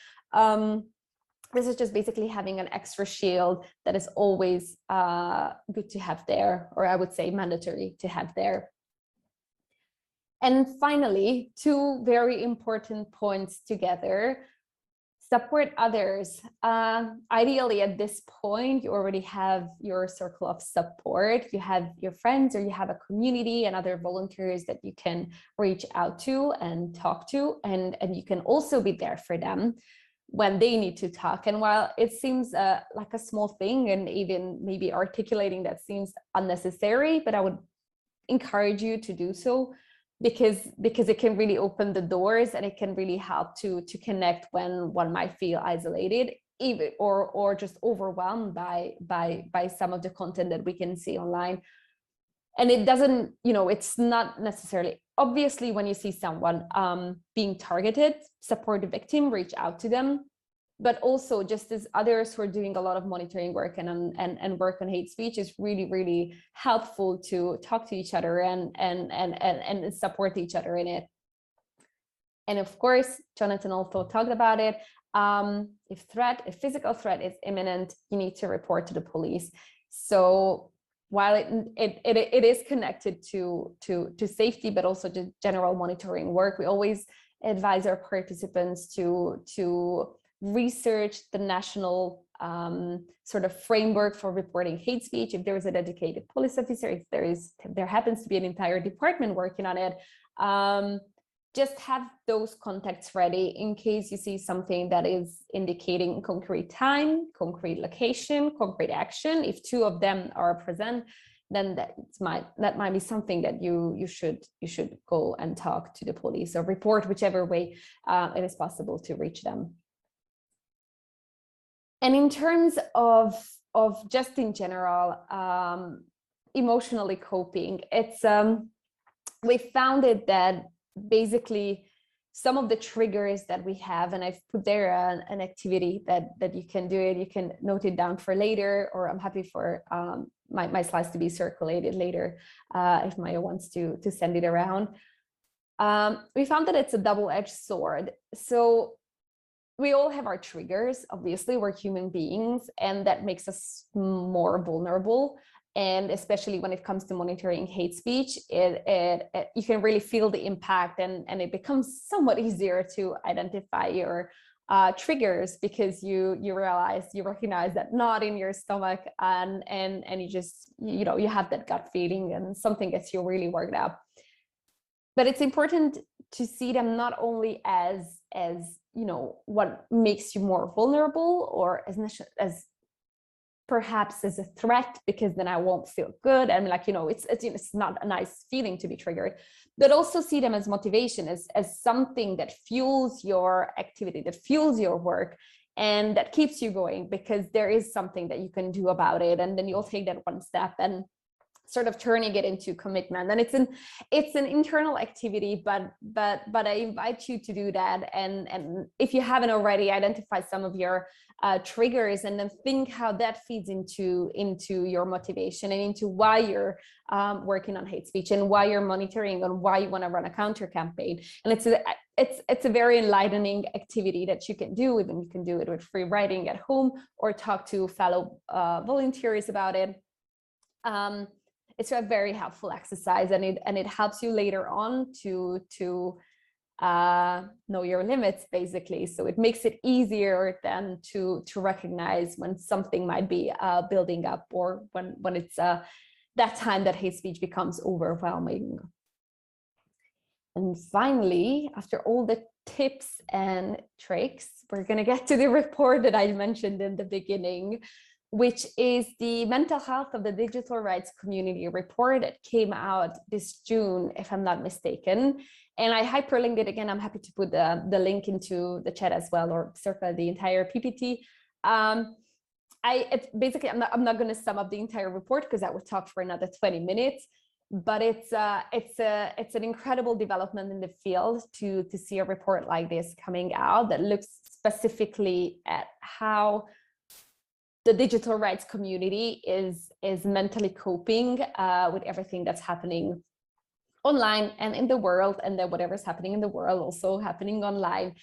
this is just basically having an extra shield that is always good to have there, or I would say mandatory to have there. And finally, 2 very important points together. Support others. Ideally, at this point, you already have your circle of support. You have your friends, or you have a community and other volunteers that you can reach out to and talk to, and you can also be there for them when they need to talk. And while it seems like a small thing, and even maybe articulating that seems unnecessary, but I would encourage you to do so, because it can really open the doors, and it can really help to connect when one might feel isolated, even or just overwhelmed by some of the content that we can see online. And it doesn't, it's not necessarily, obviously, when you see someone being targeted, support the victim, reach out to them. But also, just as others who are doing a lot of monitoring work and work on hate speech, is really, really helpful to talk to each other and support each other in it. And of course, Jonathan also talked about it. If physical threat is imminent, you need to report to the police. So while it is connected to safety, but also to general monitoring work, we always advise our participants to research the national sort of framework for reporting hate speech. If there is a dedicated police officer, if there happens to be an entire department working on it, just have those contacts ready in case you see something that is indicating concrete time, concrete location, concrete action. If 2 of them are present, then that might be something that you should go and talk to the police, or report, whichever way it is possible to reach them. And in terms of just in general, emotionally coping, it's we found it that basically some of the triggers that we have, and I've put there an activity that you can do it. You can note it down for later, or I'm happy for my slides to be circulated later if Maya wants to send it around. We found that it's a double-edged sword. So we all have our triggers. Obviously, we're human beings, and that makes us more vulnerable. And especially when it comes to monitoring hate speech, you can really feel the impact, and it becomes somewhat easier to identify your triggers, because you recognize that knot in your stomach, and you just, you have that gut feeling, and something gets you really worked up. But it's important to see them not only as what makes you more vulnerable, or as perhaps as a threat, because then I won't feel good. I mean, it's not a nice feeling to be triggered, but also see them as motivation, as something that fuels your activity, that fuels your work, and that keeps you going, because there is something that you can do about it. And then you'll take that one step and sort of turning it into commitment. And it's an internal activity, but I invite you to do that. And if you haven't already, identify some of your triggers, and then think how that feeds into your motivation, and into why you're working on hate speech, and why you're monitoring, and why you want to run a counter campaign. And it's a very enlightening activity that you can do. Even you can do it with free writing at home, or talk to fellow volunteers about it. It's a very helpful exercise, and it helps you later on to know your limits, basically. So it makes it easier then to recognize when something might be building up, or when it's that time that hate speech becomes overwhelming. And finally, after all the tips and tricks, we're going to get to the report that I mentioned in the beginning, which is the Mental Health of the Digital Rights Community report. It came out this June, if I'm not mistaken. And I hyperlinked it again. I'm happy to put the link into the chat as well, or circle the entire PPT. Basically, I'm not going to sum up the entire report because that would talk for another 20 minutes. But it's an incredible development in the field to see a report like this coming out that looks specifically at how the digital rights community is mentally coping with everything that's happening online and in the world, and then whatever's happening in the world also happening online.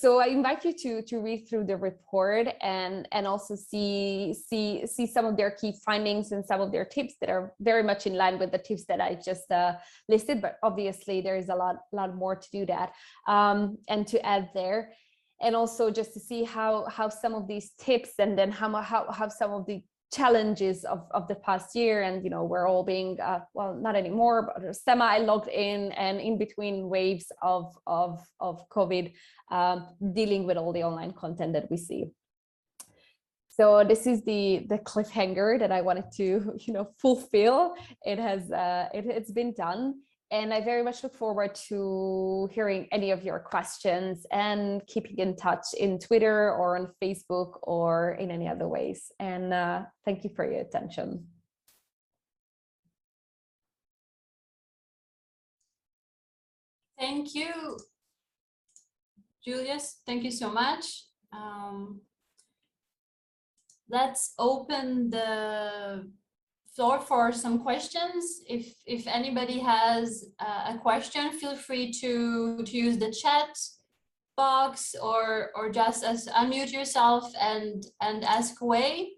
So I invite you to read through the report and also see some of their key findings and some of their tips that are very much in line with the tips that I just listed. But obviously there is a lot more to do that and to add there. And also just to see how some of these tips, and then how some of the challenges of the past year, and we're all being well, not anymore, but semi logged in and in between waves of COVID, dealing with all the online content that we see. So this is the cliffhanger that I wanted to fulfill. It's been done. And I very much look forward to hearing any of your questions and keeping in touch in Twitter or on Facebook or in any other ways. And thank you for your attention. Thank you, Julius. Thank you so much. Let's open the floor for some questions. If anybody has a question, feel free to use the chat box or just unmute yourself and ask away.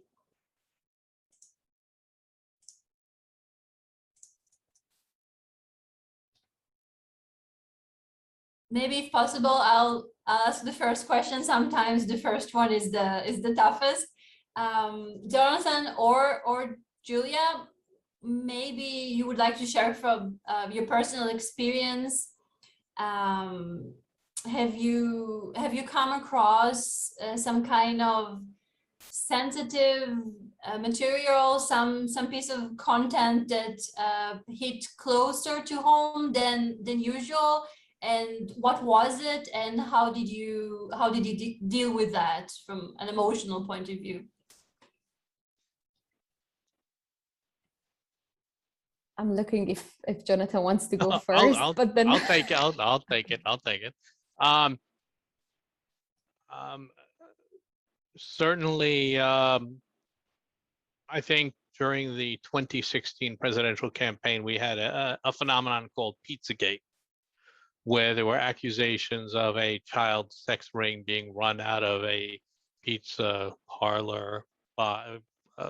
Maybe if possible, I'll ask the first question. Sometimes the first one is the toughest. Jonathan or Julia, maybe you would like to share from your personal experience. Have you come across some kind of sensitive material, some piece of content that hit closer to home than usual? And what was it, and how did you deal with that from an emotional point of view? I'm looking if Jonathan wants to go first, but then I'll take it. Certainly, I think during the 2016 presidential campaign, we had a phenomenon called Pizzagate, where there were accusations of a child sex ring being run out of a pizza parlor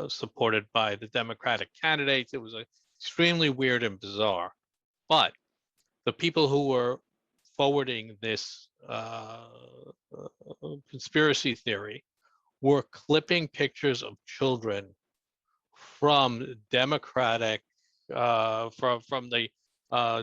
supported by the Democratic candidates. It was extremely weird and bizarre. But the people who were forwarding this conspiracy theory were clipping pictures of children from Democratic, from the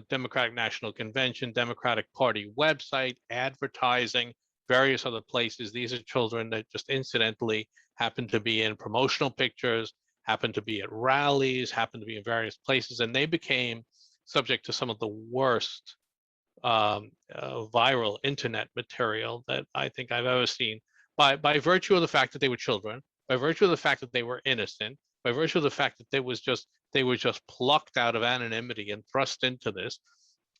Democratic National Convention, Democratic Party website, advertising, various other places. These are children that just incidentally happen to be in promotional pictures, happen to be at rallies, happen to be in various places, and they became subject to some of the worst viral internet material that I think I've ever seen, by virtue of the fact that they were children, by virtue of the fact that they were innocent, by virtue of the fact that they were just plucked out of anonymity and thrust into this,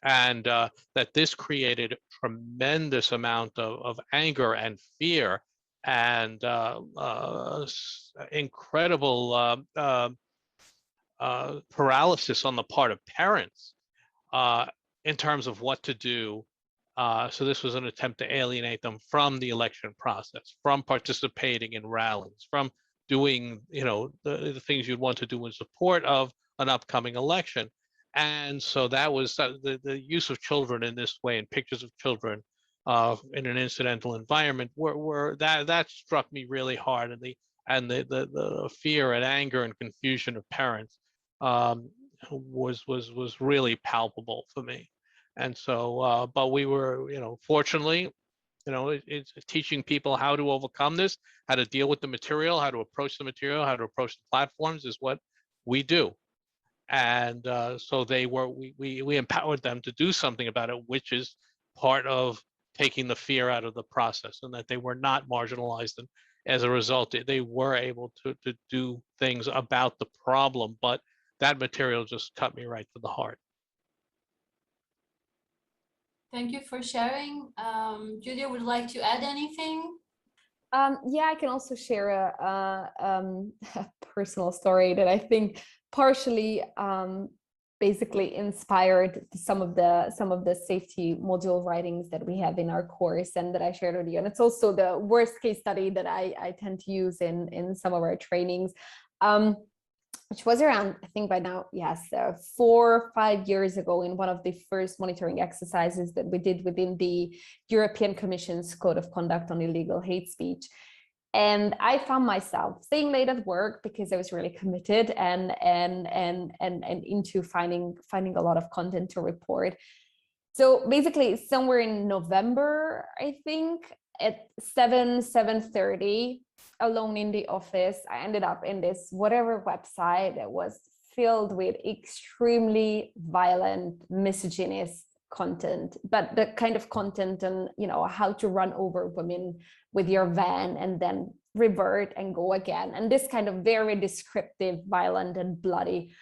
and that this created tremendous amount of anger and fear and incredible paralysis on the part of parents in terms of what to do. So this was an attempt to alienate them from the election process, from participating in rallies, from doing the things you'd want to do in support of an upcoming election. And so that was the use of children in this way, and pictures of children in an incidental environment were that struck me really hard, and the fear and anger and confusion of parents was really palpable for me. And so, but we were, fortunately, it's teaching people how to overcome this, how to deal with the material, how to approach the material, how to approach the platforms is what we do. And so we empowered them to do something about it, which is part of taking the fear out of the process, and that they were not marginalized. And as a result, they were able to do things about the problem. But that material just cut me right to the heart. Thank you for sharing. Julia, would like to add anything? Yeah, I can also share a personal story that I think partially basically inspired some of the safety module writings that we have in our course and that I shared with you. And it's also the worst case study that I tend to use in some of our trainings, which was around, I think by now, yes, 4 or 5 years ago, in one of the first monitoring exercises that we did within the European Commission's Code of Conduct on Illegal Hate Speech. And I found myself staying late at work because I was really committed and into finding a lot of content to report. So basically somewhere in November, I think at 7:30, alone in the office, I ended up in this whatever website that was filled with extremely violent, misogynist content, but the kind of content on, how to run over women with your van and then revert and go again. And this kind of very descriptive, violent and bloody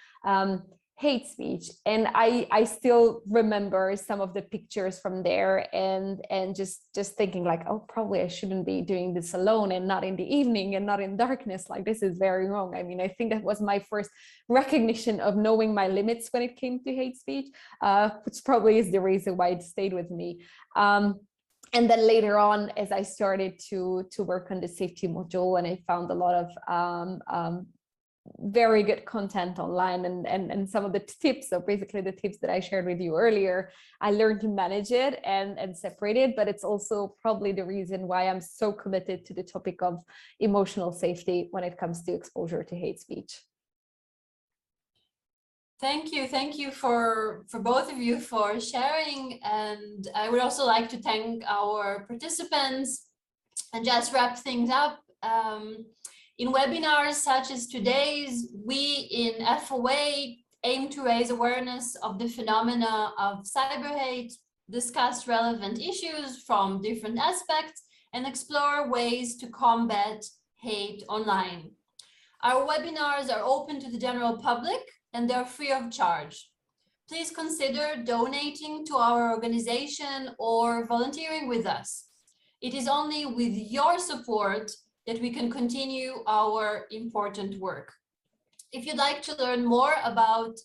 hate speech. And I still remember some of the pictures from there and just thinking like, oh, probably I shouldn't be doing this alone and not in the evening and not in darkness. Like, this is very wrong. I mean, I think that was my first recognition of knowing my limits when it came to hate speech, which probably is the reason why it stayed with me. And then later on, as I started to work on the safety module, and I found a lot of very good content online and some of the tips, so basically the tips that I shared with you earlier, I learned to manage it and separate it. But it's also probably the reason why I'm so committed to the topic of emotional safety when it comes to exposure to hate speech. Thank you for both of you for sharing. And I would also like to thank our participants and just wrap things up. In webinars such as today's, we in FOA aim to raise awareness of the phenomena of cyber hate, discuss relevant issues from different aspects, and explore ways to combat hate online. Our webinars are open to the general public and they're free of charge. Please consider donating to our organization or volunteering with us. It is only with your support that we can continue our important work. If you'd like to learn more about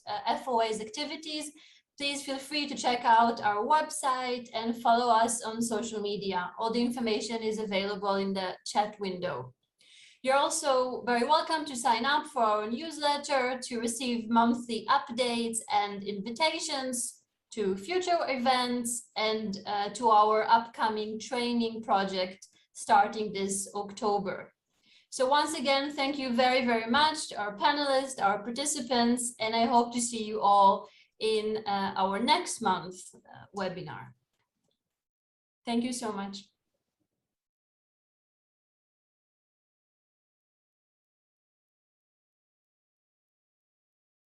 FOA's activities, please feel free to check out our website and follow us on social media. All the information is available in the chat window. You're also very welcome to sign up for our newsletter to receive monthly updates and invitations to future events and to our upcoming training project starting this October. So once again, thank you very, very much, our panelists, our participants, and I hope to see you all in our next month webinar. Thank you so much.